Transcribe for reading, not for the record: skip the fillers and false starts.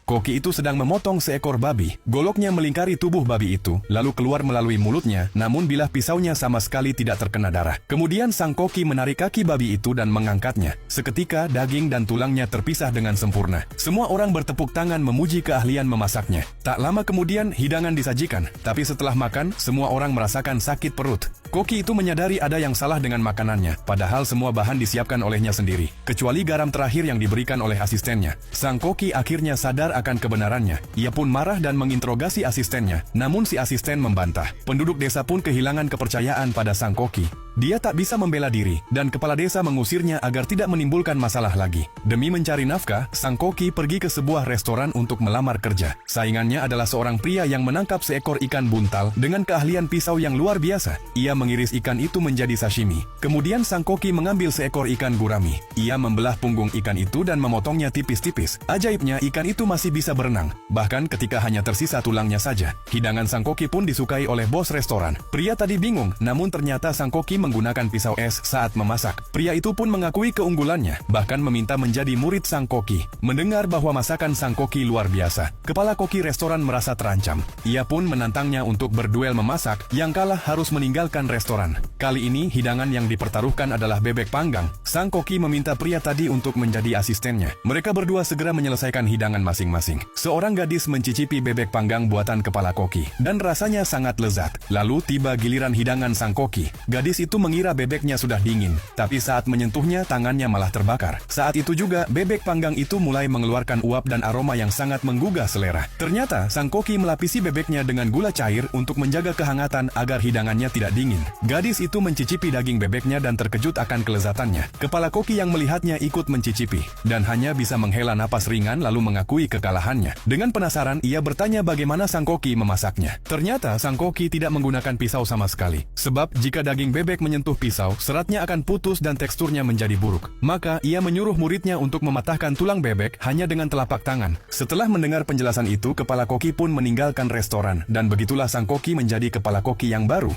Koki itu sedang memotong seekor babi. Goloknya melingkari tubuh babi itu, lalu keluar melalui mulutnya, namun bilah pisaunya sama sekali tidak terkena darah. Kemudian sang koki menarik kaki babi itu dan mengangkatnya. Seketika, daging dan tulangnya terpisah dengan sempurna. Semua orang bertepuk tangan memuji keahlian memasaknya. Tak lama kemudian, hidangan disajikan. Tapi setelah makan, semua orang merasakan sakit perut. Koki itu menyadari ada yang salah dengan makanannya, padahal semua bahan disiapkan olehnya sendiri, kecuali garam terakhir yang diberikan oleh asistennya. Sang koki akhirnya sadar akan kebenarannya. Ia pun marah dan menginterogasi asistennya, namun si asisten membantah. Penduduk desa pun kehilangan kepercayaan pada sang koki. Dia tak bisa membela diri, dan kepala desa mengusirnya agar tidak menimbulkan masalah lagi. Demi mencari nafkah, sang koki pergi ke sebuah restoran untuk melamar kerja. Saingannya adalah seorang pria yang menangkap seekor ikan buntal dengan keahlian pisau yang luar biasa. Ia mengiris ikan itu menjadi sashimi. Kemudian sang koki mengambil seekor ikan gurami. Ia membelah punggung ikan itu dan memotongnya tipis-tipis. Ajaibnya, ikan itu masih bisa berenang, bahkan ketika hanya tersisa tulangnya saja. Hidangan sang koki pun disukai oleh bos restoran. Pria tadi bingung, namun ternyata sang koki menggunakan pisau es saat memasak. Pria itu pun mengakui keunggulannya, bahkan meminta menjadi murid sang koki. Mendengar bahwa masakan sang koki luar biasa, kepala koki restoran merasa terancam. Ia pun menantangnya untuk berduel memasak, yang kalah harus meninggalkan restoran. Kali ini, hidangan yang dipertaruhkan adalah bebek panggang. Sang koki meminta pria tadi untuk menjadi asistennya. Mereka berdua segera menyelesaikan hidangan masing-masing. Seorang gadis mencicipi bebek panggang buatan kepala koki, dan rasanya sangat lezat. Lalu tiba giliran hidangan sang koki. Gadis itu mengira bebeknya sudah dingin, tapi saat menyentuhnya tangannya malah terbakar. Saat itu juga, bebek panggang itu mulai mengeluarkan uap dan aroma yang sangat menggugah selera. Ternyata, sang koki melapisi bebeknya dengan gula cair untuk menjaga kehangatan agar hidangannya tidak dingin. Gadis itu mencicipi daging bebeknya dan terkejut akan kelezatannya. Kepala koki yang melihatnya ikut mencicipi, dan hanya bisa menghela napas ringan lalu mengakui kekalahannya. Dengan penasaran, ia bertanya bagaimana sang koki memasaknya. Ternyata, sang koki tidak menggunakan pisau sama sekali. Sebab, jika daging bebek menyentuh pisau, seratnya akan putus dan teksturnya menjadi buruk. Maka, ia menyuruh muridnya untuk mematahkan tulang bebek hanya dengan telapak tangan. Setelah mendengar penjelasan itu, kepala koki pun meninggalkan restoran, dan begitulah sang koki menjadi kepala koki yang baru.